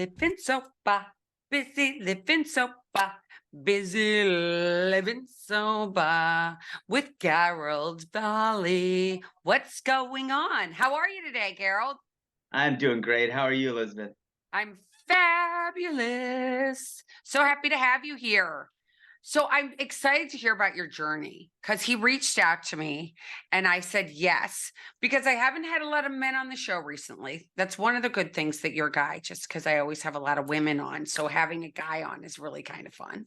living sober, busy living sober, busy living sober with Garold Vallie. What's going on? How are you today, Garold? I'm doing great. How are you, Elizabeth? I'm fabulous. So happy to have you here. So I'm excited to hear about your journey because he reached out to me and I said yes, because I haven't had a lot of men on the show recently. That's one of the good things that you're a guy, just because I always have a lot of women on. So having a guy on is really kind of fun.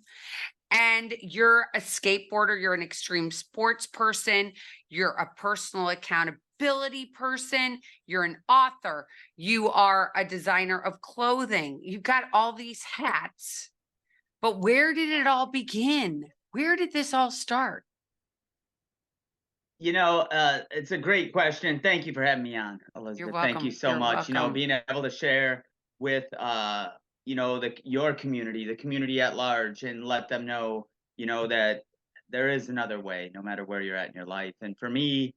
And you're a skateboarder, you're an extreme sports person, you're a personal accountability person, you're an author, you are a designer of clothing. You've got all these hats. But where did it all begin? Where did this all start? It's a great question. Thank you for having me on, You're Elizabeth. Thank you welcome. so You're much. welcome. Being able to share with your community, the community at large, and let them know, that there is another way, no matter where you're at in your life. And for me,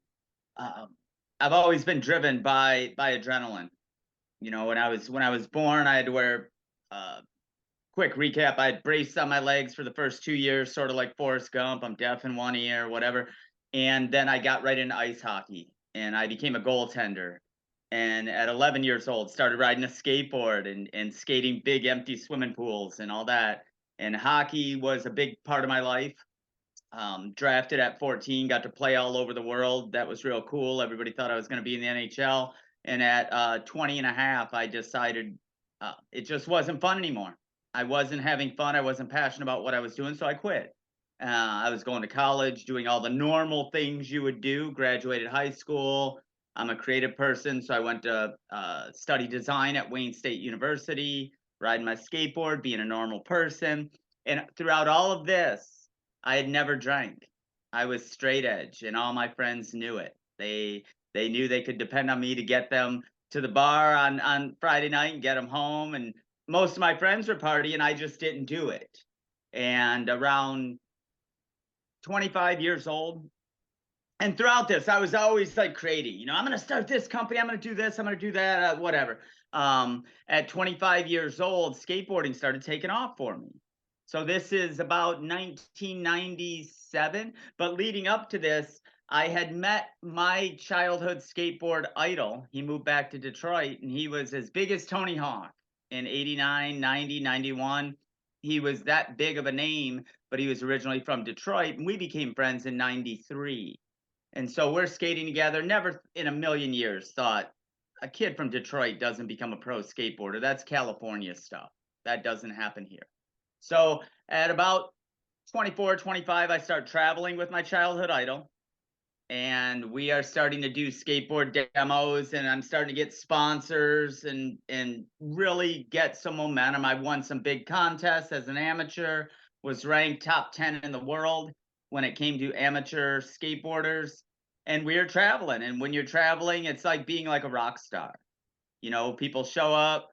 um, I've always been driven by adrenaline. When I was born, I had to wear uh, quick recap. I had braces on my legs for the first 2 years, sort of like Forrest Gump. I'm deaf in one ear, whatever. And then I got right into ice hockey and I became a goaltender. And at 11 years old, started riding a skateboard and skating big empty swimming pools and all that. And hockey was a big part of my life. Drafted at 14, got to play all over the world. That was real cool. Everybody thought I was going to be in the NHL. And at 20 and a half, I decided it just wasn't fun anymore. I wasn't having fun. I wasn't passionate about what I was doing. So I quit. I was going to college, doing all the normal things you would do, graduated high school. I'm a creative person. So I went to study design at Wayne State University, riding my skateboard, being a normal person. And throughout all of this, I had never drank. I was straight edge, and all my friends knew it. They knew they could depend on me to get them to the bar on Friday night and get them home. And most of my friends were partying, I just didn't do it. And around 25 years old, and throughout this, I was always like creating. I'm going to start this company. I'm going to do this. I'm going to do that. Whatever. At 25 years old, skateboarding started taking off for me. So this is about 1997. But leading up to this, I had met my childhood skateboard idol. He moved back to Detroit, and he was as big as Tony Hawk in 89, 90, 91. He was that big of a name, but he was originally from Detroit, and we became friends in 93. And so we're skating together. Never in a million years thought a kid from Detroit doesn't become a pro skateboarder. That's California stuff. That doesn't happen here. So at about 24, 25, I start traveling with my childhood idol. And we are starting to do skateboard demos, and I'm starting to get sponsors and really get some momentum. I won some big contests as an amateur, was ranked top 10 in the world when it came to amateur skateboarders. And we are traveling. And when you're traveling, it's like being like a rock star. People show up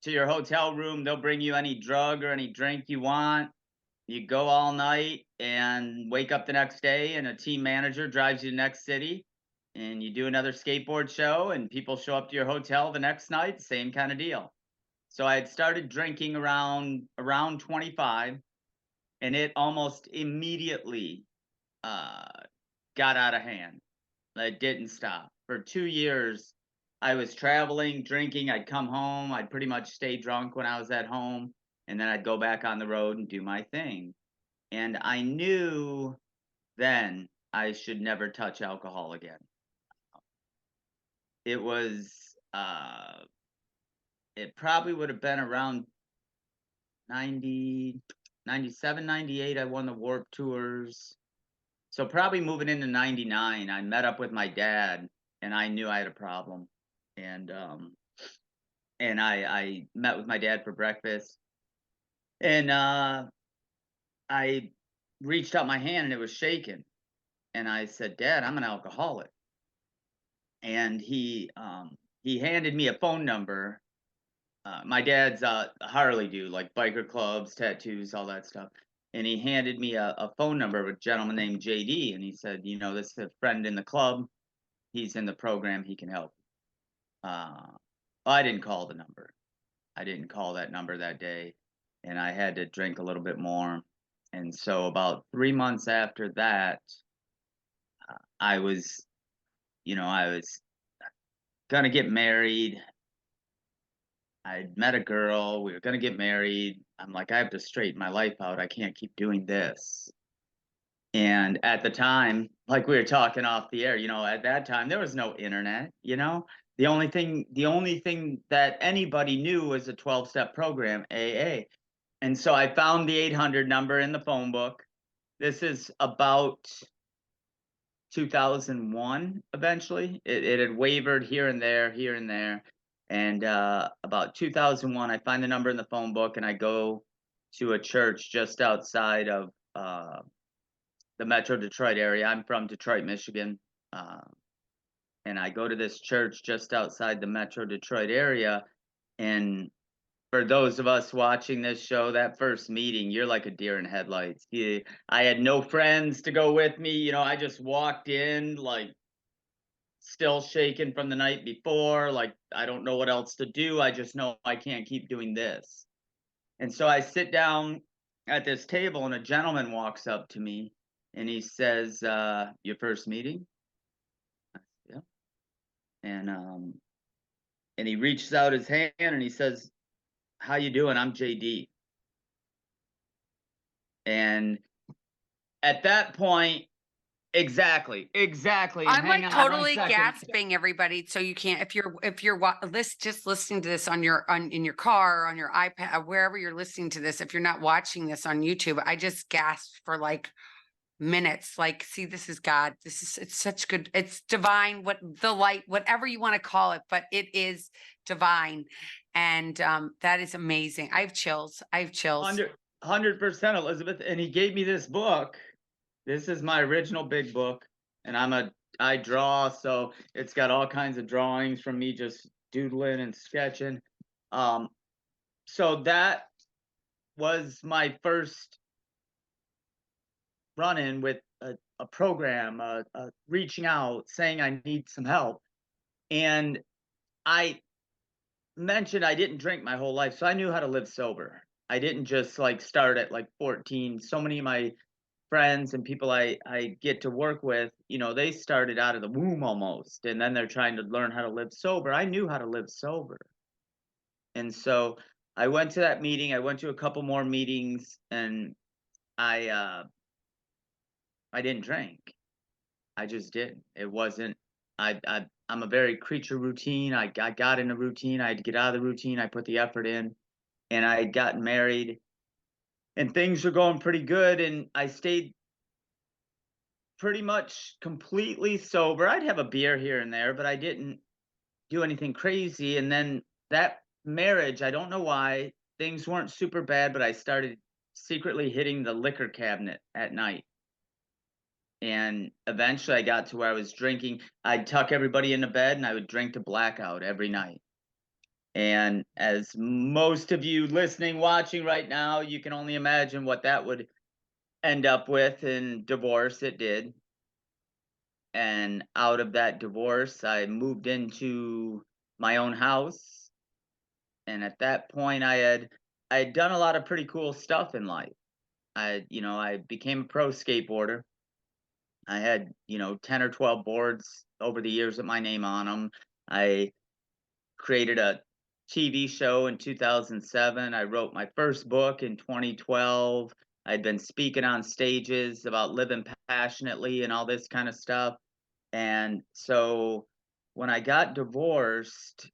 to your hotel room, they'll bring you any drug or any drink you want. You go all night and wake up the next day, and a team manager drives you to the next city, and you do another skateboard show, and people show up to your hotel the next night, same kind of deal. So I had started drinking around 25, and it almost immediately uh, got out of hand. It didn't stop. For 2 years, I was traveling, drinking. I'd come home. I'd pretty much stay drunk when I was at home. And then I'd go back on the road and do my thing. And I knew then I should never touch alcohol again. It was, it probably would have been around 90, 97, 98. I won the Warp Tours. So probably moving into 99, I met up with my dad and I knew I had a problem. And I met with my dad for breakfast, and I reached out my hand and it was shaking. And I said, "Dad, I'm an alcoholic." And he handed me a phone number. My dad's a Harley dude, like biker clubs, tattoos, all that stuff. And he handed me a phone number of a gentleman named JD, and he said, "This is a friend in the club. He's in the program. He can help." Uh, I didn't call the number. I didn't call that number that day, and I had to drink a little bit more. And so about 3 months after that, I was, I was gonna get married. I met a girl. We were gonna get married. I'm like, I have to straighten my life out. I can't keep doing this. And at the time, like we were talking off the air, at that time there was no internet. The only thing that anybody knew was a 12-step program, AA. And so I found the 800 number in the phone book. This is about 2001 eventually. It had wavered here and there, here and there. And about 2001, I find the number in the phone book and I go to a church just outside of the Metro Detroit area. I'm from Detroit, Michigan. Uh, and I go to this church just outside the Metro Detroit area. And for those of us watching this show, that first meeting, you're like a deer in headlights. I had no friends to go with me. I just walked in, like, still shaking from the night before. Like, I don't know what else to do. I just know I can't keep doing this. And so I sit down at this table, and a gentleman walks up to me and he says, "Your first meeting?" Yeah. And he reaches out his hand and he says, "How you doing? I'm JD." And at that point, exactly. And I'm hang like on one totally second. gasping, everybody. So you can't, just listening to this in your car, on your iPad, wherever you're listening to this. If you're not watching this on YouTube, I just gasped for like minutes. Like, see, this is God. It's such good. It's divine. What the light, whatever you want to call it, but it is divine, and that is amazing. I have chills. 100%, Elizabeth. And he gave me this book. This is my original big book, and I draw, so it's got all kinds of drawings from me just doodling and sketching. So that was my first run-in with a program, reaching out, saying I need some help. And I mentioned I didn't drink my whole life, so I knew how to live sober. I didn't just like start at like 14. So many of my friends and people I get to work with, they started out of the womb almost, and then they're trying to learn how to live sober. I knew how to live sober. And so I went to that meeting. I went to a couple more meetings, and I I didn't drink. I just didn't. It wasn't. I'm a very creature routine. I got in a routine. I had to get out of the routine. I put the effort in, and I had gotten married, and things were going pretty good. And I stayed pretty much completely sober. I'd have a beer here and there, but I didn't do anything crazy. And then that marriage, I don't know why, things weren't super bad, but I started secretly hitting the liquor cabinet at night. And eventually I got to where I was drinking. I'd tuck everybody into bed and I would drink to blackout every night. And as most of you listening, watching right now, you can only imagine what that would end up with. In divorce, it did. And out of that divorce, I moved into my own house. And at that point, I had done a lot of pretty cool stuff in life. I became a pro skateboarder. I had 10 or 12 boards over the years with my name on them. I created a TV show in 2007. I wrote my first book in 2012. I'd been speaking on stages about living passionately and all this kind of stuff. And so when I got divorced,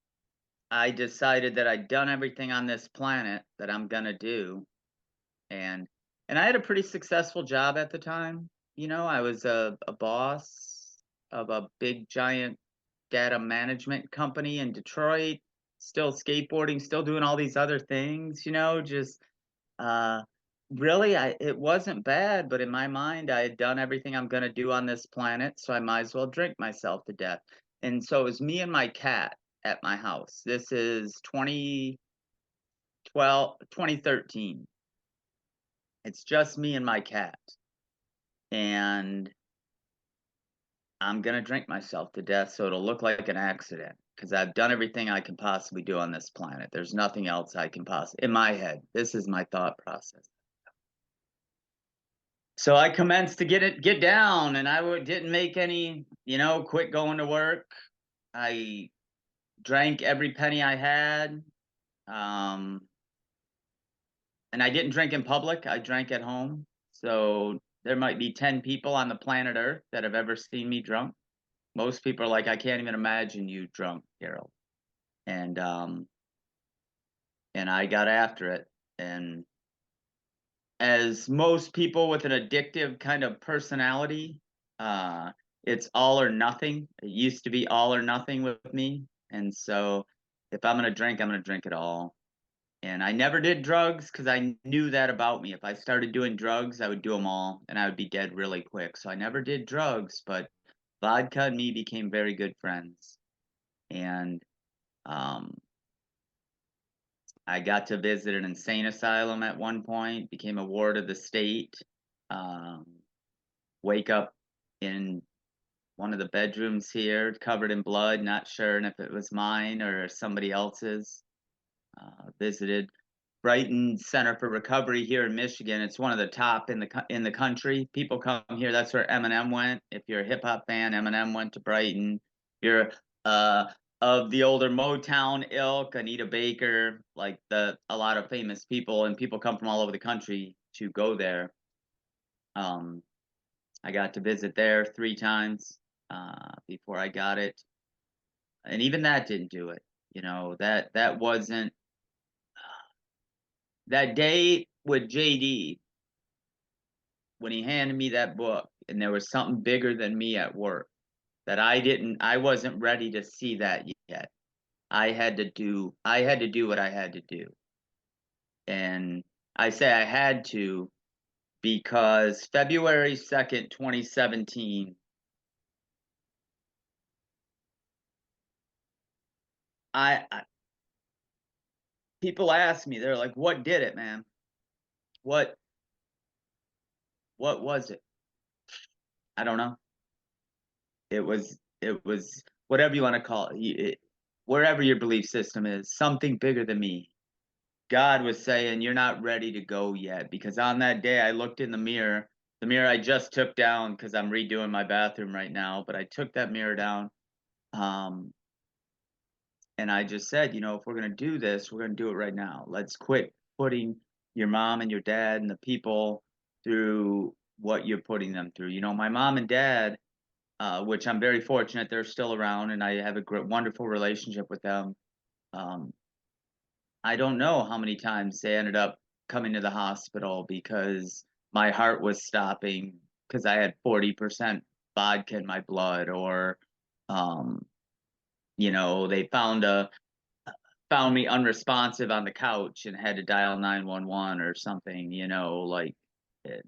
I decided that I'd done everything on this planet that I'm gonna do. And I had a pretty successful job at the time. I was a boss of a big giant data management company in Detroit, still skateboarding, still doing all these other things, just uh really it wasn't bad, but in my mind I had done everything I'm going to do on this planet, so I might as well drink myself to death. And so it was me and my cat at my house. This is 2013. It's just me and my cat. And I'm going to drink myself to death so it'll look like an accident. because I've done everything I can possibly do on this planet. There's nothing else I can possibly, in my head, this is my thought process. So I commenced to get down, and didn't make any, quit going to work. I drank every penny I had. Um, and I didn't drink in public. I drank at home. So there might be 10 people on the planet Earth that have ever seen me drunk. Most people are like, I can't even imagine you drunk, Garold. And and I got after it. And as most people with an addictive kind of personality, uh, it's all or nothing. It used to be all or nothing with me. And so if I'm gonna drink, I'm gonna drink it all. And I never did drugs because I knew that about me. If I started doing drugs, I would do them all and I would be dead really quick. So I never did drugs, but vodka and me became very good friends. And um, I got to visit an insane asylum at one point, became a ward of the state, um, wake up in one of the bedrooms here covered in blood, not sure if it was mine or somebody else's. Visited Brighton Center for Recovery here in Michigan. It's one of the top in the country. People come here. That's where Eminem went. If you're a hip hop fan, Eminem went to Brighton. If you're uh, of the older Motown ilk, Anita Baker, like a lot of famous people, and people come from all over the country to go there. I got to visit there 3 times before I got it, and even that didn't do it. That wasn't that day with JD when he handed me that book, and there was something bigger than me at work that I wasn't ready to see that yet. I had to do what I had to do. And I say I had to because February 2nd, 2017, I people ask me, they're like, "What did it, man? What what was it?" I don't know. It was whatever you want to call it, wherever your belief system is, something bigger than me. God was saying, "You're not ready to go yet." Because on that day, I looked in the mirror I just took down because I'm redoing my bathroom right now. But I took that mirror down, um, and I just said, if we're gonna do this, we're gonna do it right now. Let's quit putting your mom and your dad and the people through what you're putting them through. My mom and dad, which I'm very fortunate they're still around, and I have a great, wonderful relationship with them. Um, I don't know how many times they ended up coming to the hospital because my heart was stopping because I had 40% vodka in my blood, or um, they found me unresponsive on the couch and had to dial 911 or something, like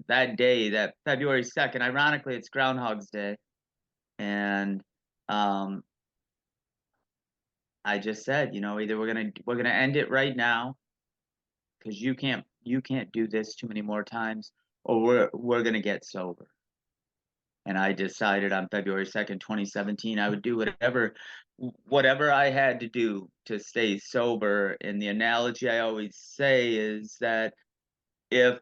that day, that February 2nd, ironically, it's Groundhog's Day. And um, I just said, either we're gonna end it right now because you can't do this too many more times, or we're gonna get sober. And I decided on February 2nd, 2017, I would do whatever I had to do to stay sober. And the analogy I always say is that if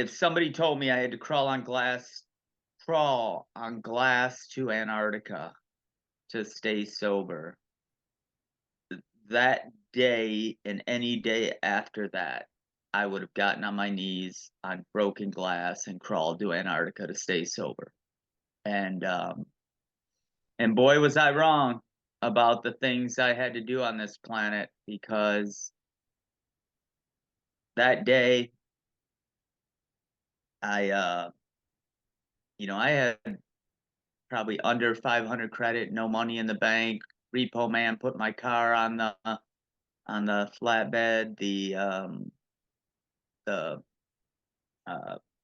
somebody told me I had to crawl on glass to Antarctica to stay sober, that day and any day after that, I would have gotten on my knees on broken glass and crawled to Antarctica to stay sober. And boy, was I wrong about the things I had to do on this planet, because that day I I had probably under 500 credit, no money in the bank. Repo man put my car on the flatbed. The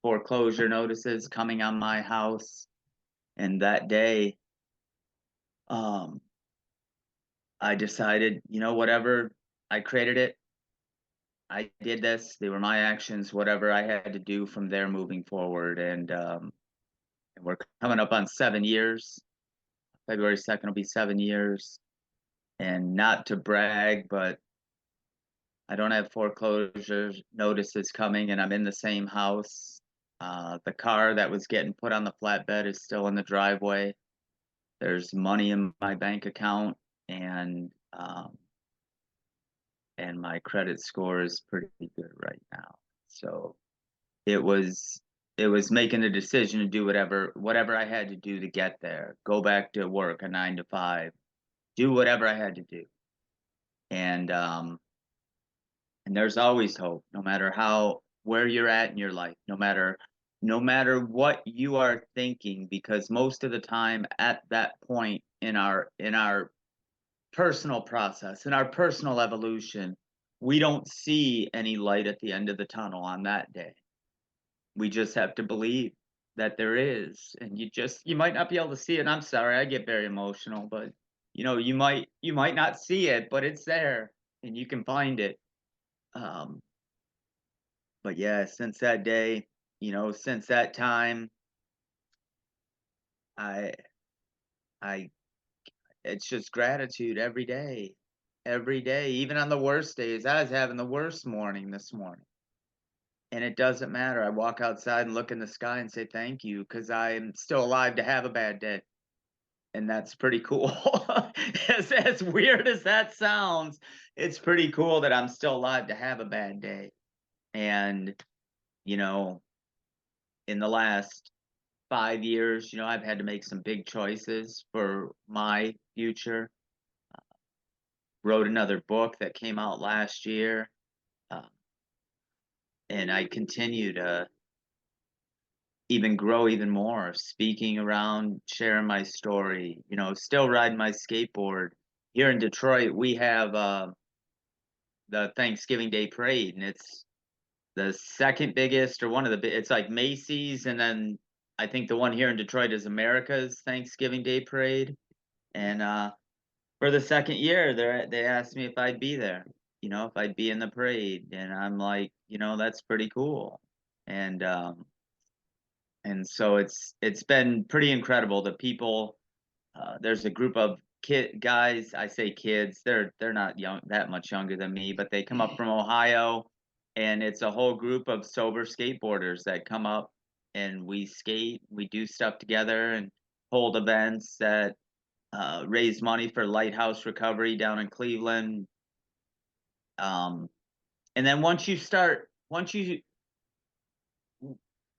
foreclosure notices coming on my house. And that day, um, I decided, whatever, I created it. I did this. They were my actions, whatever I had to do from there moving forward. And we're coming up on 7 years. February 2nd will be 7 years. And not to brag, but I don't have foreclosure notices coming, and I'm in the same house. The car that was getting put on the flatbed is still in the driveway. There's money in my bank account, and my credit score is pretty good right now. So it was making a decision to do whatever I had to do to get there. Go back to work a 9 to 5, do whatever I had to do. And there's always hope, no matter where you're at in your life, no matter what you are thinking, because most of the time at that point in our personal process, in our personal evolution, we don't see any light at the end of the tunnel on that day. We just have to believe that there is, and you might not be able to see it. I'm sorry, I get very emotional, but you might not see it, but it's there and you can find it. Um, but yeah, since that day, since that time, I I it's just gratitude every day. Every day, even on the worst days. I was having the worst morning this morning. And it doesn't matter. I walk outside and look in the sky and say thank you, because I'm still alive to have a bad day. And that's pretty cool. As weird as that sounds, it's pretty cool that I'm still alive to have a bad day. And, you know, in the last 5 years, I've had to make some big choices for my future. Wrote another book that came out last year. Uh, and I continue to even grow even more, speaking around, sharing my story, still riding my skateboard. Here in Detroit, we have the Thanksgiving Day Parade, and it's the second biggest, or one of the it's like Macy's, and then I think the one here in Detroit is America's Thanksgiving Day Parade. And for the second year, they asked me if I'd be there, if I'd be in the parade, and I'm like, that's pretty cool. And so it's been pretty incredible. The people, there's a group of guys. I say kids, they're not that much younger than me, but they come up from Ohio, and it's a whole group of sober skateboarders that come up, and we skate, we do stuff together, and hold events that raise money for Lighthouse Recovery down in Cleveland. And then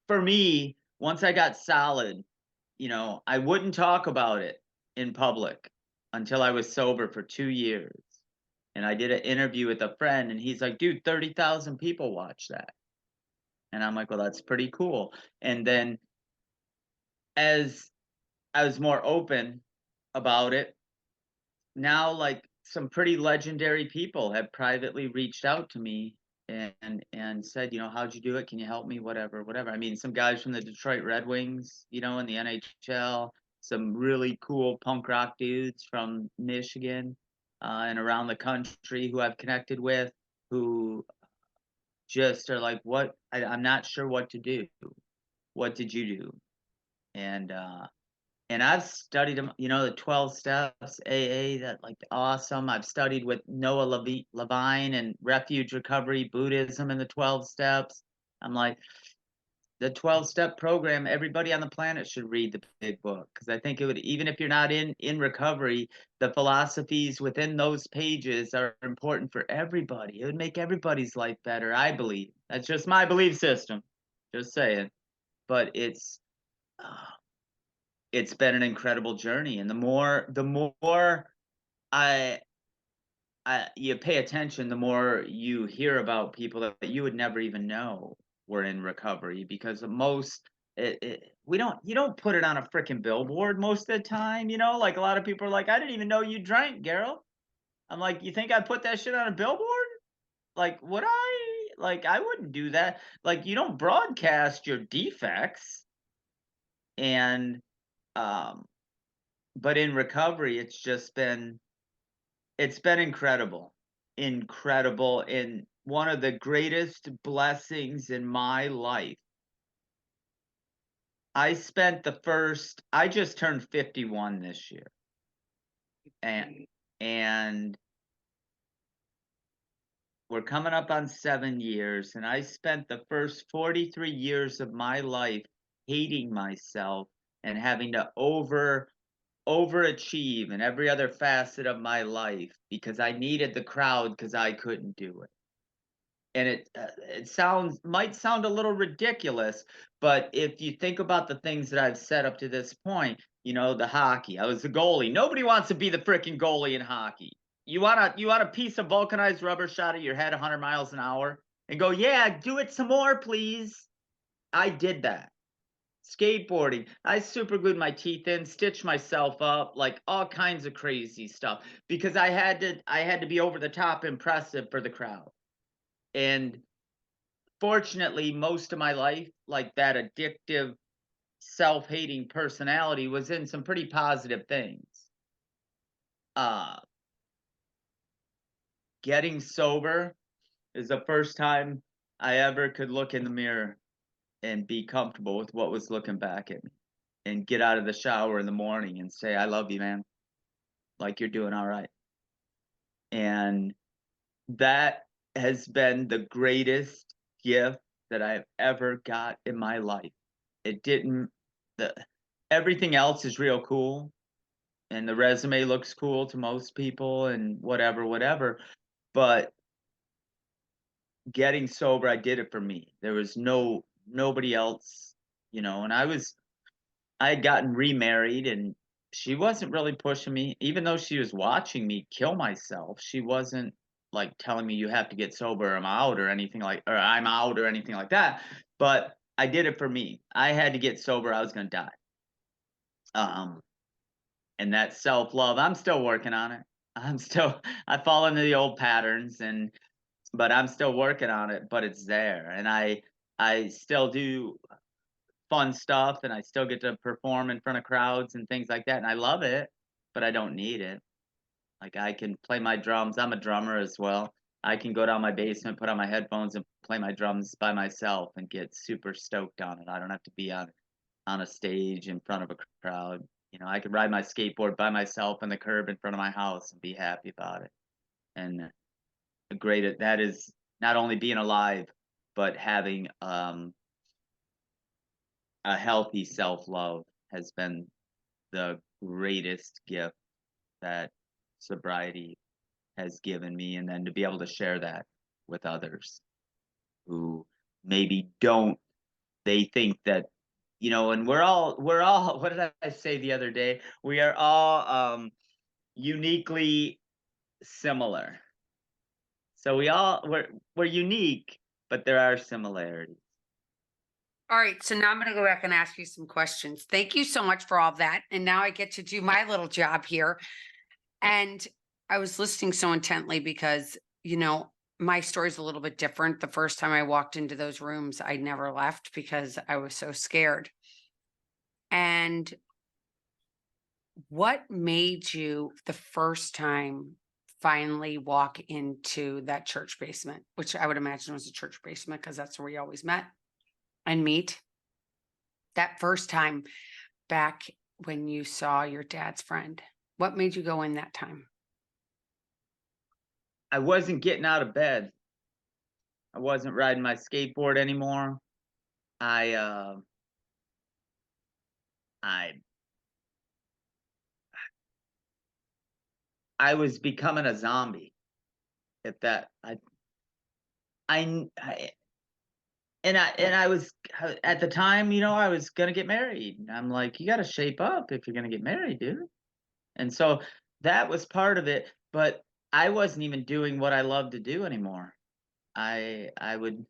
for me, once I got solid, I wouldn't talk about it in public until I was sober for 2 years. And I did an interview with a friend, and he's like, dude, 30,000 people watch that. And I'm like, well, that's pretty cool. And then as I was more open about it, now like some pretty legendary people have privately reached out to me and said, how'd you do it? Can you help me? Whatever. I mean, some guys from the Detroit Red Wings, in the NHL, some really cool punk rock dudes from Michigan and around the country who I've connected with, who just are like, I'm not sure what to do. What did you do? And I've studied them, the 12 steps, AA, that like awesome. I've studied with Noah Levine and Refuge Recovery Buddhism and the 12 steps. I'm like, the 12-step program, everybody on the planet should read the big book, because I think it would, even if you're not in recovery, the philosophies within those pages are important for everybody. It would make everybody's life better, I believe. That's just my belief system. Just saying. But it's been an incredible journey, and the more I you pay attention, the more you hear about people that you would never even know were in recovery, because you don't put it on a freaking billboard most of the time, like a lot of people are like, I didn't even know you drank, Garold. I'm like, you think I put that shit on a billboard? Like, would I? Like, I wouldn't do that. Like, you don't broadcast your defects. And but in recovery, it's been incredible. And one of the greatest blessings in my life. I just turned 51 this year. and we're coming up on 7 years, and I spent the first 43 years of my life hating myself and having to overachieve in every other facet of my life because I needed the crowd because I couldn't do it. And it might sound a little ridiculous, but if you think about the things that I've said up to this point, the hockey, I was the goalie. Nobody wants to be the freaking goalie in hockey. You want a piece of vulcanized rubber shot at your head 100 miles an hour and go, yeah, do it some more, please. I did that. Skateboarding, I super glued my teeth in, stitched myself up, like all kinds of crazy stuff because I had to be over the top impressive for the crowd. And fortunately, most of my life, like that addictive, self-hating personality was in some pretty positive things. Uh, Getting sober is the first time I ever could look in the mirror and be comfortable with what was looking back at me and get out of the shower in the morning and say, I love you, man. Like you're doing all right. And that has been the greatest gift that I've ever got in my life. It didn't the Everything else is real cool and the resume looks cool to most people and whatever, but getting sober, I did it for me. There was nobody else, and I had gotten remarried and she wasn't really pushing me, even though she was watching me kill myself. She wasn't like telling me you have to get sober or I'm out or anything like that. But I did it for me. I had to get sober. I was going to die. Um, and that self-love, I'm still working on it. I fall into the old patterns but I'm still working on it, but it's there. And I still do fun stuff and I still get to perform in front of crowds and things like that. And I love it, but I don't need it. Like I can play my drums. I'm a drummer as well. I can go down my basement, put on my headphones and play my drums by myself and get super stoked on it. I don't have to be on a stage in front of a crowd. I could ride my skateboard by myself on the curb in front of my house and be happy about it. And that is not only being alive, but having a healthy self-love has been the greatest gift that sobriety has given me, and then to be able to share that with others who maybe don't they think that and we're all what did I say the other day? We are all uniquely similar. So we're unique, but there are similarities. All right. So now I'm going to go back and ask you some questions. Thank you so much for all that. And now I get to do my little job here. And I was listening so intently because, my story's a little bit different. The first time I walked into those rooms, I never left because I was so scared. And what made you the first time finally walk into that church basement, which I would imagine was a church basement because that's where we always met and meet? That first time back when you saw your dad's friend, what made you go in that time? I wasn't getting out of bed. I wasn't riding my skateboard anymore. I uh I I was becoming a zombie. If that I and I was at the time, I was gonna get married. I'm like, you got to shape up if you're gonna get married, dude. And so that was part of it, but I wasn't even doing what I love to do anymore. I would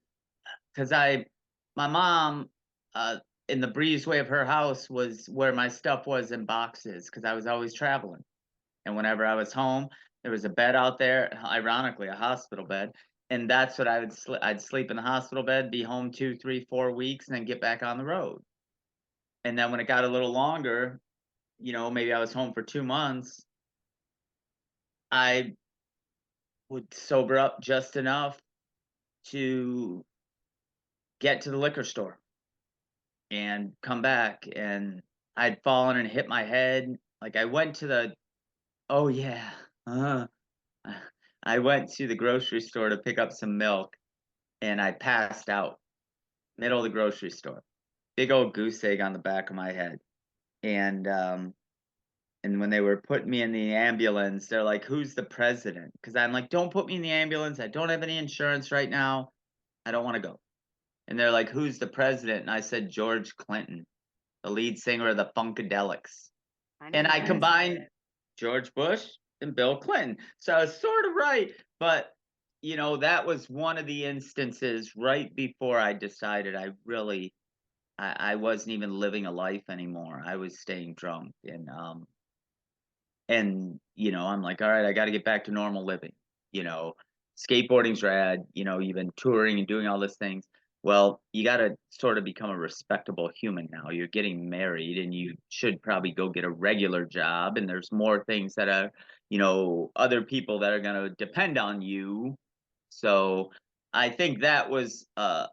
because my mom uh in the breezeway of her house was where my stuff was in boxes because I was always traveling. And whenever I was home, there was a bed out there, ironically, a hospital bed. And that's what I'd sleep in the hospital bed, be home 2, 3, 4 weeks, and then get back on the road. And then when it got a little longer, maybe I was home for 2 months, I would sober up just enough to get to the liquor store and come back. And I'd fallen and hit my head. Like I went to the Oh yeah. Uh, I went to the grocery store to pick up some milk and I passed out middle of the grocery store. Big old goose egg on the back of my head. And and when they were putting me in the ambulance, they're like, "Who's the president?" Because I'm like, "Don't put me in the ambulance. I don't have any insurance right now. I don't want to go." And they're like, "Who's the president?" And I said, "George Clinton, the lead singer of the Funkadelics." I know And who I that is. combined George Bush and Bill Clinton. So I was sort of right. But, that was one of the instances right before I decided I wasn't even living a life anymore. I was staying drunk. And I'm like, all right, I got to get back to normal living. You know, Skateboarding's rad. You've been touring and doing all these things. Well, you got to sort of become a respectable human now. You're getting married and you should probably go get a regular job. And there's more things that are, other people that are going to depend on you. So I think that was a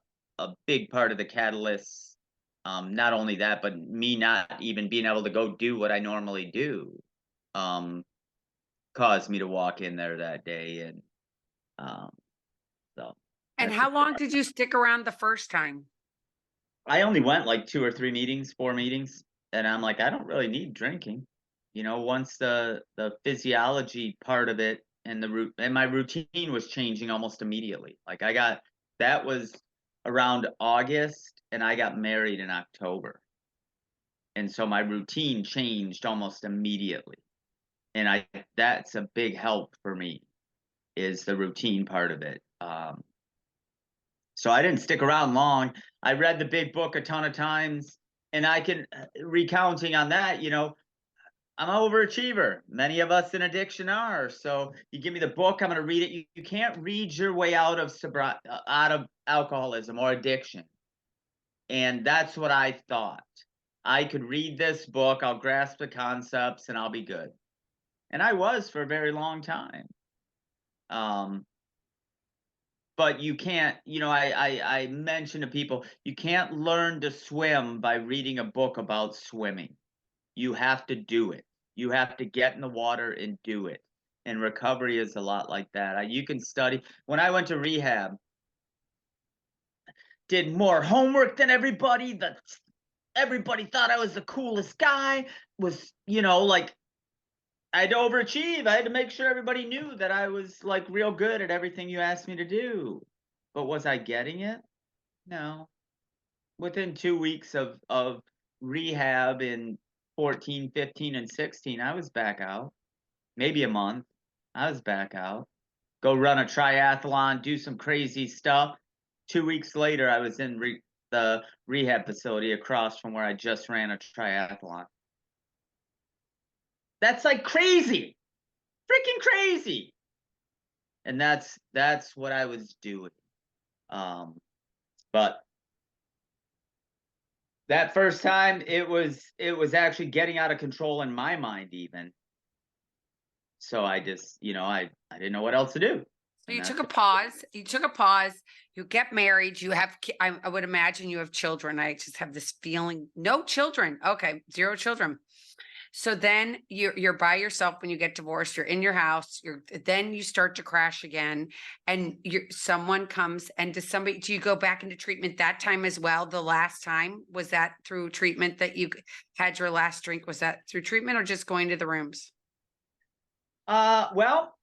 big part of the catalyst. Not only that, but me not even being able to go do what I normally do. Um, Caused me to walk in there that day, and um, so And that's how long did you stick around the first time? I only went like 2 or 3 meetings, 4 meetings, and I'm like, I don't really need drinking. Once the physiology part of it and my routine was changing almost immediately. Like that was around August, and I got married in October, and so my routine changed almost immediately, and I that's a big help for me is the routine part of it. So I didn't stick around long. I read the big book a ton of times, and I can recounting on that. I'm an overachiever. Many of us in addiction are. So you give me the book, I'm going to read it. You can't read your way out of out of alcoholism or addiction, and that's what I thought. I could read this book, I'll grasp the concepts, and I'll be good. And I was for a very long time. Um, but you can't, I mention to people, you can't learn to swim by reading a book about swimming. You have to do it. You have to get in the water and do it. And recovery is a lot like that. You can study. When I went to rehab, did more homework than everybody. Everybody thought I was the coolest guy. Was, like I had to overachieve. I had to make sure everybody knew that I was like real good at everything you asked me to do. But was I getting it? No. Within 2 weeks of rehab in 14, 15, and 16, I was back out. Maybe a month. I was back out. Go run a triathlon, do some crazy stuff. 2 weeks later, I was in the rehab facility across from where I just ran a triathlon. That's like crazy. Freaking crazy. And that's what I was doing. But that first time it was actually getting out of control in my mind even. So I just, I didn't know what else to do. So And you took that's a pause. You took a pause. You get married. You have, I would imagine you have children. I just have this feeling. No children. Okay, 0 children. So then you're by yourself when you get divorced. You're in your house. Then you start to crash again, and someone comes. And do you go back into treatment that time as well? The last time, was that through treatment that you had your last drink? Was that through treatment or just going to the rooms? well,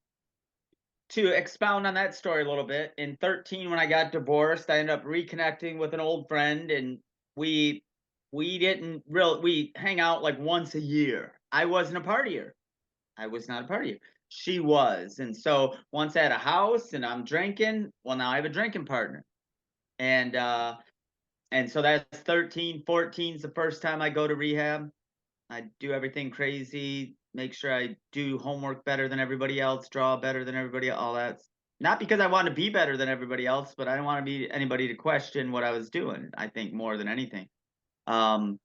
to expound on that story a little bit, in 13 when I got divorced, I ended up reconnecting with an old friend, and we we hang out like once a year. I wasn't a partier. I was not a partier. She was. And so once I had a house and I'm drinking, well, now I have a drinking partner. And so that's 13, 14 is the first time I go to rehab. I do everything crazy, make sure I do homework better than everybody else, draw better than everybody, all that. Not because I want to be better than everybody else, but I don't want to be anybody to question what I was doing, I think more than anything. Um,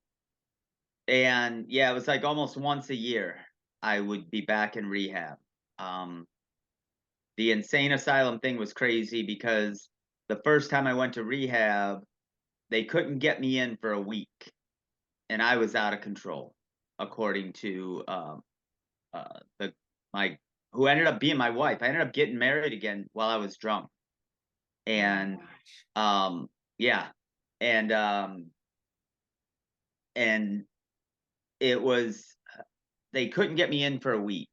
and yeah, it was like almost once a year I would be back in rehab. Um, the insane asylum thing was crazy because the first time I went to rehab, they couldn't get me in for a week, and I was out of control, according to the my who ended up being my wife. I ended up getting married again while I was drunk. Oh my And gosh. yeah. And and it was they couldn't get me in for a week.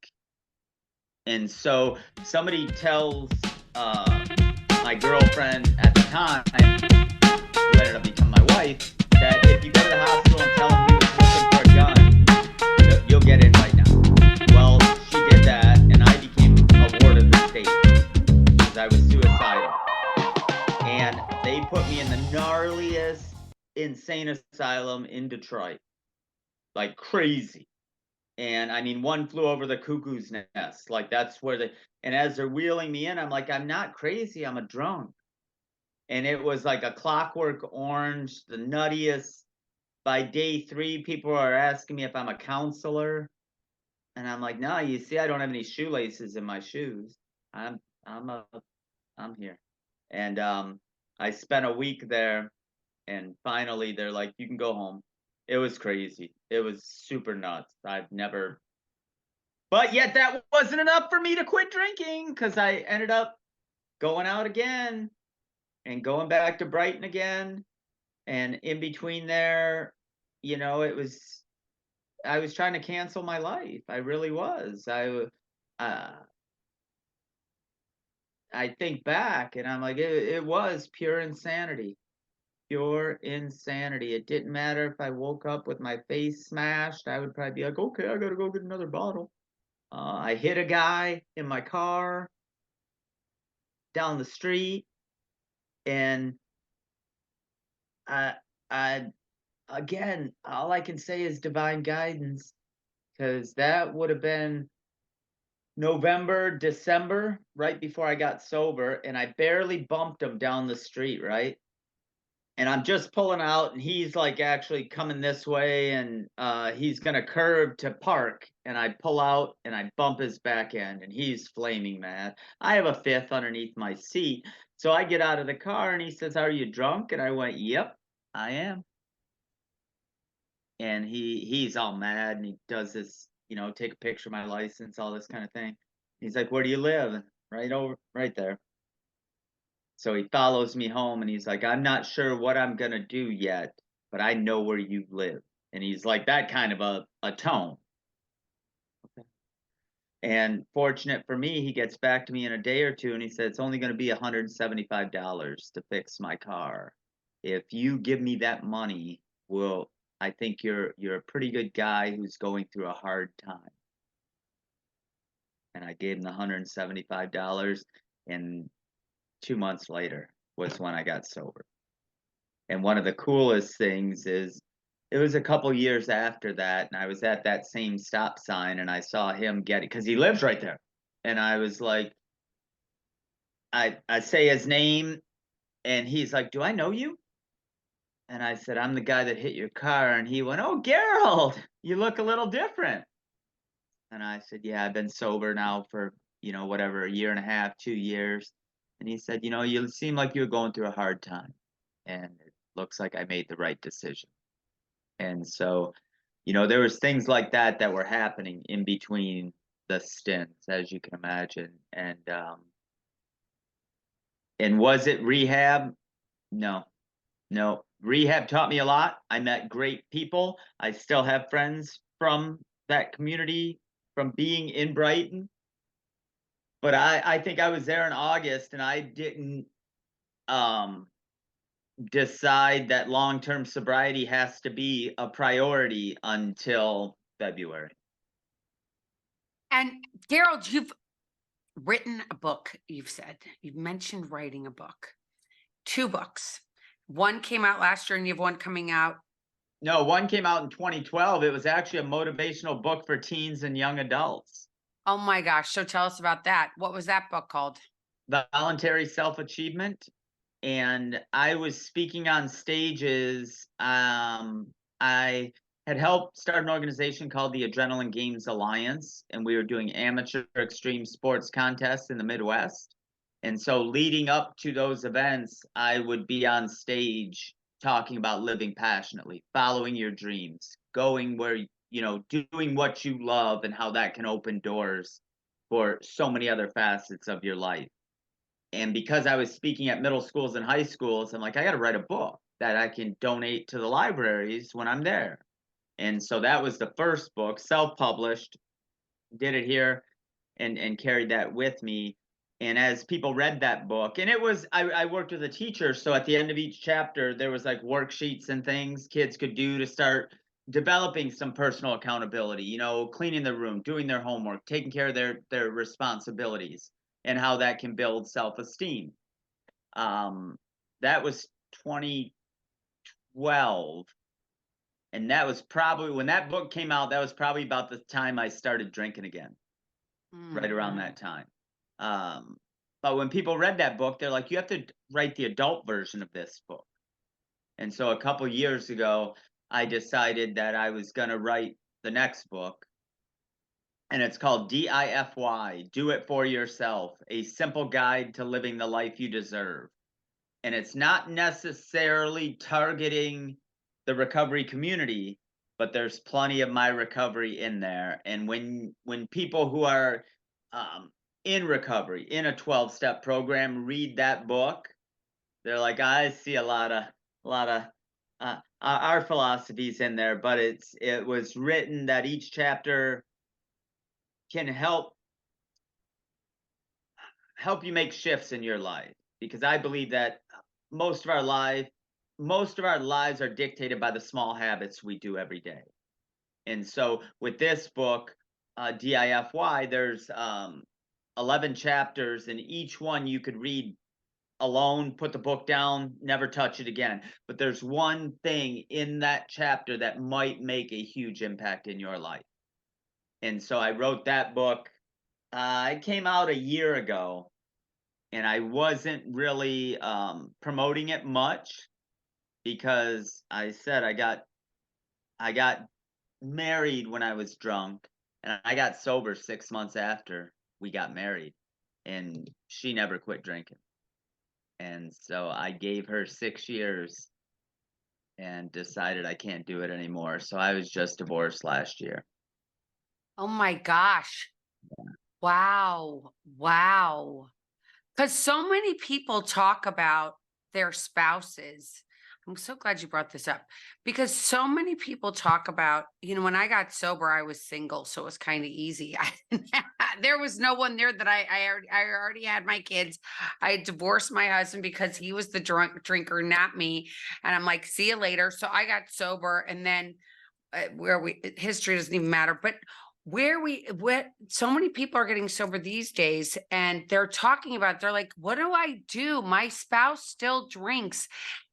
And so somebody tells my girlfriend at the time, who ended up becoming my wife, that if you go to the hospital and tell them he was looking for a gun, you'll get in right now. Well, she did that, and I became awarded the state because I was suicidal. And they put me in the gnarliest insane asylum in Detroit, like crazy. And I mean, one flew over the cuckoo's nest. Like that's where and as they're wheeling me in, I'm like, I'm not crazy, I'm a drunk. And it was like a clockwork orange, the nuttiest. By day 3, people are asking me if I'm a counselor. And I'm like, no, you see, I don't have any shoelaces in my shoes. I'm I'm a I'm here. And I spent a week there, and finally they're like, you can go home. It was crazy. It was super nuts. I've never But yet that wasn't enough for me to quit drinking because I ended up going out again and going back to Brighton again. And in between there, it was I was trying to cancel my life. I really was. Uh, I think back and I'm like, it was pure insanity. Pure insanity. It didn't matter if I woke up with my face smashed. I would probably be like, okay, I gotta go get another bottle. I hit a guy in my car down the street, and I, I, again, all I can say is divine guidance, because that would have been November, December, right before I got sober, and I barely bumped him down the street, right? And I'm just pulling out, and he's like actually coming this way, and he's gonna curve to park, and I pull out and I bump his back end, and he's flaming mad. I have a fifth underneath my seat, so I get out of the car, and he says, "Are you drunk?" And I went, "Yep, I am." And he's all mad, and he does this, take a picture of my license, all this kind of thing. He's like, "Where do you live?" Right over, right there. So he follows me home and he's like, I'm not sure what I'm going to do yet, but I know where you live. And he's like that kind of a tone. And fortunate for me, he gets back to me in a day or two and he said, it's only going to be $175 to fix my car. If you give me that money, I think you're a pretty good guy who's going through a hard time. And I gave him the $175, and 2 months later was when I got sober. And one of the coolest things is it was a couple years after that, and I was at that same stop sign and I saw him getting, because he lives right there. And I was like, I say his name and he's like, do I know you? And I said, I'm the guy that hit your car. And he went, oh, Garold, you look a little different. And I said, yeah, I've been sober now for, whatever, a year and a half, 2 years. And he said, you seem like you're going through a hard time. And it looks like I made the right decision. And so, there was things like that that were happening in between the stints, as you can imagine. And was it rehab? No, no. Rehab taught me a lot. I met great people. I still have friends from that community from being in Brighton. But I think I was there in August and I didn't um decide that long-term sobriety has to be a priority until February. And Garold, you've written a book, you've said. You've mentioned writing a book. 2 books. One came out last year and you have one coming out. No, one came out in 2012. It was actually a motivational book for teens and young adults. Oh my gosh. So tell us about that. What was that book called? Voluntary Self Achievement. And I was speaking on stages. I had helped start an organization called the Adrenaline Games Alliance, and we were doing amateur extreme sports contests in the Midwest. And so leading up to those events, I would be on stage talking about living passionately, following your dreams, going where, doing what you love and how that can open doors. for so many other facets of your life. And because I was speaking at middle schools and high schools, I'm like, I got to write a book that I can donate to the libraries when I'm there. And so that was the first book, self-published, did it here and carried that with me. And as people read that book, and it was, I worked with a teacher. So at the end of each chapter, there was like worksheets and things kids could do to start developing some personal accountability, you know, cleaning their room, doing their homework, taking care of their responsibilities, and how that can build self-esteem. That was 2012. And that was probably when that book came out, that was probably about the time I started drinking again, right around that time. But when people read that book, they're like, you have to write the adult version of this book. And so a couple years ago, I decided that I was going to write the next book. And it's called DIFY, Do It For Yourself, a simple guide to living the life you deserve. And it's not necessarily targeting the recovery community, but there's plenty of my recovery in there. And when people who are in recovery in a 12-step program read that book, they're like, I see a lot of our philosophies in there, but it was written that each chapter can help you make shifts in your life, because I believe that most of our lives are dictated by the small habits we do every day. And so with this book, DIFY, there's 11 chapters, and each one you could read alone, put the book down, never touch it again. But there's one thing in that chapter that might make a huge impact in your life. And so I wrote that book. It came out a year ago, and I wasn't really promoting it much, because I said I got married when I was drunk, and I got sober 6 months after we got married, and she never quit drinking. And so I gave her 6 years and decided I can't do it anymore. So I was just divorced last year. Oh my gosh. Wow. Wow. Because so many people talk about their spouses. I'm so glad you brought this up, because so many people talk about, when I got sober, I was single, so it was kind of easy. There was no one there that I already had my kids. I had divorced my husband because he was the drunk drinker, not me. And I'm like, see you later. So I got sober, and then history doesn't even matter, but what so many people are getting sober these days, and they're talking about, they're like, what do I do? My spouse still drinks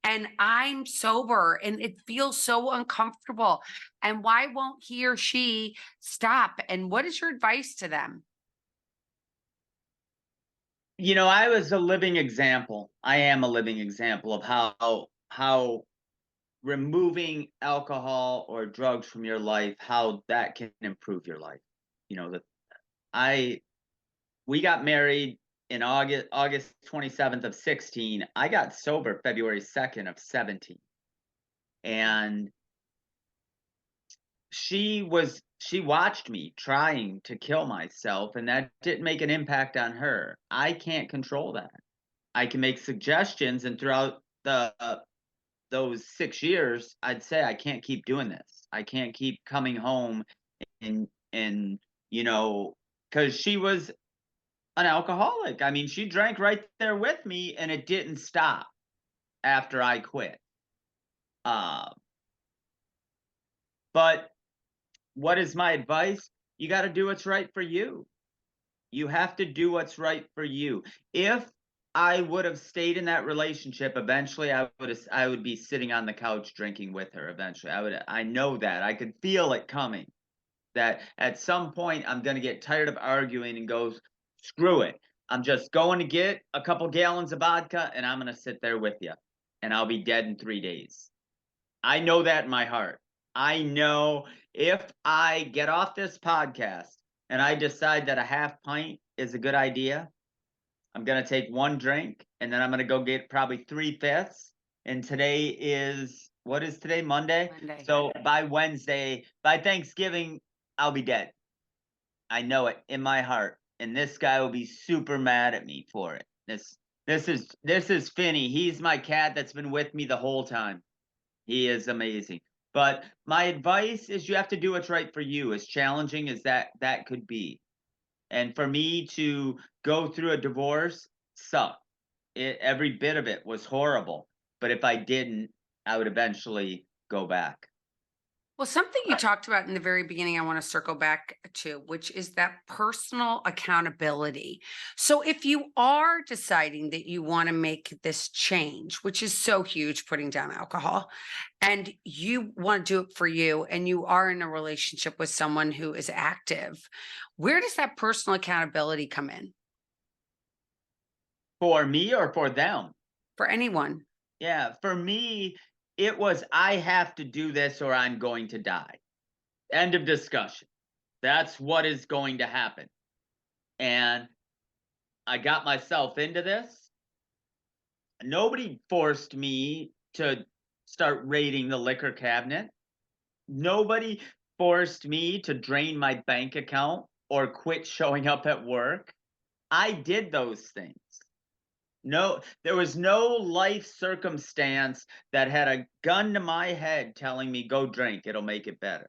and I'm sober, and it feels so uncomfortable. And why won't he or she stop? And what is your advice to them? You know, I was a living example. I am a living example of how removing alcohol or drugs from your life, how that can improve your life. You know, we got married in August 27th of 16. I got sober February 2nd of 17. And she watched me trying to kill myself, and that didn't make an impact on her. I can't control that. I can make suggestions, and throughout those 6 years, I'd say I can't keep doing this. I can't keep coming home and because she was an alcoholic. I mean, she drank right there with me, and it didn't stop after I quit. But what is my advice? You got to do what's right for you. You have to do what's right for you. If I would have stayed in that relationship, eventually I would be sitting on the couch drinking with her. Eventually, I know that. I could feel it coming. That at some point I'm going to get tired of arguing and go, screw it. I'm just going to get a couple gallons of vodka, and I'm going to sit there with you, and I'll be dead in 3 days. I know that in my heart. I know if I get off this podcast and I decide that a half pint is a good idea, I'm going to take one drink, and then I'm going to go get probably 3/5. And what is today? Monday? So by Wednesday, by Thanksgiving, I'll be dead. I know it in my heart. and this guy will be super mad at me for it. This is Finney. He's my cat that's been with me the whole time. He is amazing. But my advice is you have to do what's right for you, as challenging as that could be. And for me to go through a divorce sucked. Every bit of it was horrible. But if I didn't, I would eventually go back. Well, something you talked about in the very beginning, I want to circle back to, which is that personal accountability. So, if you are deciding that you want to make this change, which is so huge, putting down alcohol, and you want to do it for you, and you are in a relationship with someone who is active, where does that personal accountability come in For me or for them? for anyone? Yeah, for me, it was I have to do this or I'm going to die. End of discussion. That's what is going to happen. And I got myself into this. Nobody forced me to start raiding the liquor cabinet. Nobody forced me to drain my bank account or quit showing up at work. I did those things. No, there was no life circumstance that had a gun to my head telling me, go drink, it'll make it better.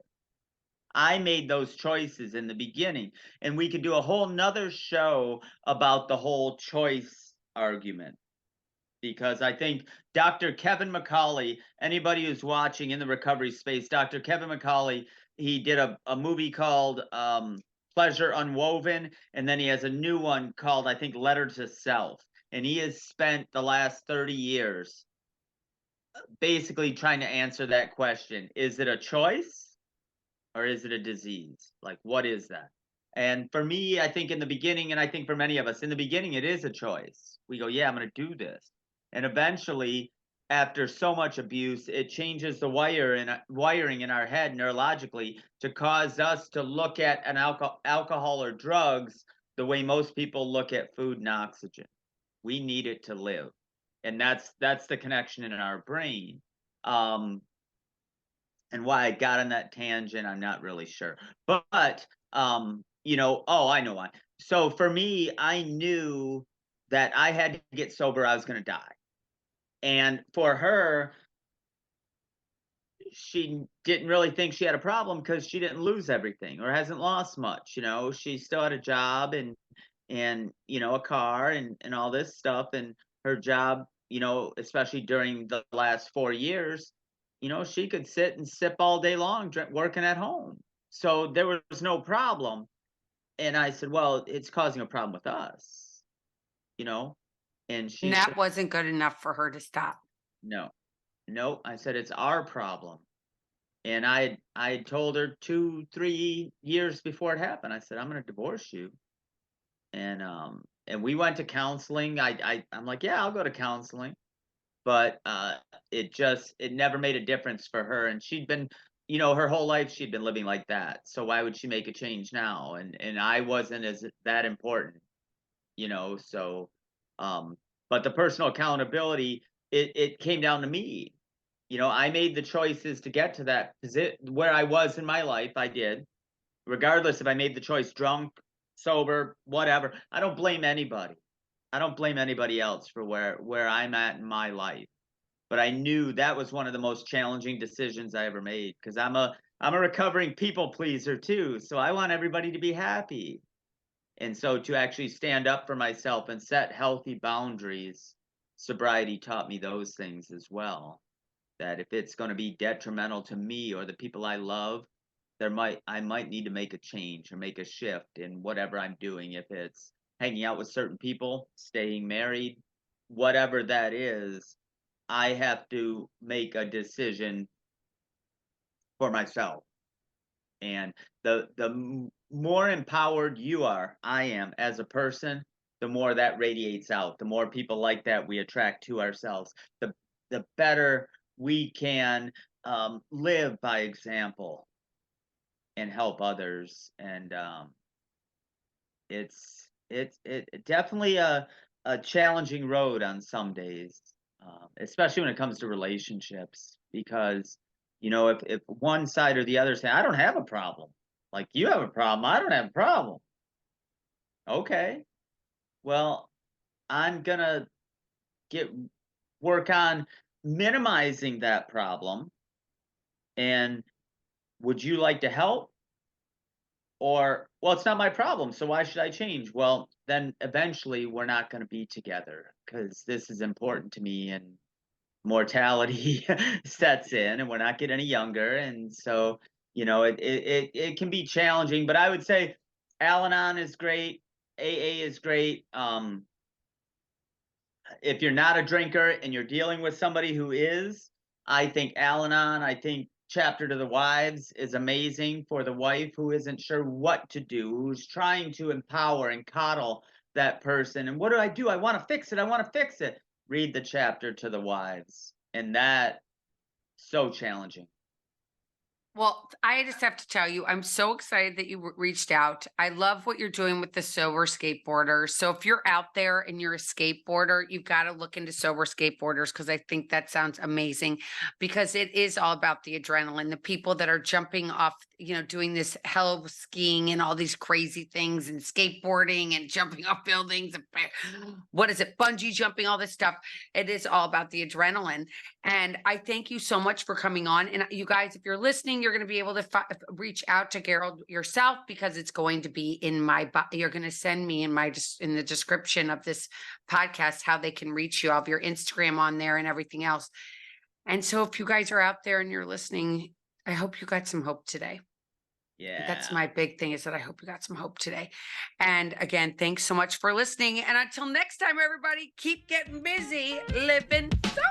I made those choices in the beginning, and we could do a whole nother show about the whole choice argument, because I think Dr. Kevin McCauley, anybody who's watching in the recovery space, Dr. Kevin McCauley, he did a movie called Pleasure Unwoven, and then he has a new one called, I think, Letter to Self. And he has spent the last 30 years basically trying to answer that question. Is it a choice or is it a disease? Like, what is that? And for me, I think in the beginning, and I think for many of us, in the beginning, it is a choice. We go, yeah, I'm going to do this. And eventually, after so much abuse, it changes the wiring in our head neurologically to cause us to look at an alcohol or drugs the way most people look at food and oxygen. We need it to live, and that's the connection in our brain. And why I got on that tangent, I'm not really sure. But oh, I know why. So for me, I knew that I had to get sober, I was going to die. And for her, she didn't really think she had a problem because she didn't lose everything or hasn't lost much. She still had a job and a car and all this stuff, and her job, especially during the last 4 years, she could sit and sip all day long working at home, so there was no problem. And I said, well, it's causing a problem with us, you know and And she said, that wasn't good enough for her to stop. no, no. I said, it's our problem. And I had told her 2-3 years before it happened, I said, I'm going to divorce you. And we went to counseling. I'm like, yeah, I'll go to counseling. But it never made a difference for her. And she'd been, her whole life she'd been living like that. So why would she make a change now? And I wasn't as that important, so but the personal accountability, it came down to me. I made the choices to get to that position where I was in my life. I did, regardless if I made the choice drunk, sober, whatever. I don't blame anybody. I don't blame anybody else for where I'm at in my life. But I knew that was one of the most challenging decisions I ever made, because I'm a recovering people pleaser too. So I want everybody to be happy. And so to actually stand up for myself and set healthy boundaries, sobriety taught me those things as well. That if it's going to be detrimental to me or the people I love, I might need to make a change or make a shift in whatever I'm doing. If it's hanging out with certain people, staying married, whatever that is, I have to make a decision for myself. And the more empowered I am as a person, the more that radiates out. The more people like that we attract to ourselves. The better we can live by example and help others. And it's definitely a challenging road on some days, especially when it comes to relationships, because if one side or the other say, I don't have a problem, like, you have a problem, I don't have a problem, Okay. Well, I'm gonna get work on minimizing that problem. And would you like to help? Or, well, it's not my problem, so why should I change? Well, then eventually we're not going to be together because this is important to me, and mortality sets in and we're not getting any younger. And so, it can be challenging, but I would say Al-Anon is great. AA is great. If you're not a drinker and you're dealing with somebody who is, I think Al-Anon, I think Chapter to the Wives is amazing for the wife who isn't sure what to do, who's trying to empower and coddle that person. And what do I do? I want to fix it. I want to fix it. Read the Chapter to the Wives. And that so challenging. Well, I just have to tell you, I'm so excited that you reached out. I love what you're doing with the sober skateboarder. So if you're out there and you're a skateboarder, you've got to look into sober skateboarders because I think that sounds amazing because it is all about the adrenaline, the people that are jumping off, doing this hell of skiing and all these crazy things and skateboarding and jumping off buildings and what is it, bungee jumping, all this stuff. It is all about the adrenaline. And I thank you so much for coming on. And you guys, if you're listening, you're going to be able to reach out to Garold yourself because it's going to be in my, you're going to send me in in the description of this podcast, how they can reach you. I'll have your Instagram on there and everything else. And so if you guys are out there and you're listening, I hope you got some hope today. Yeah. That's my big thing is that I hope you got some hope today. And again, thanks so much for listening. And until next time, everybody, keep getting busy, living sober.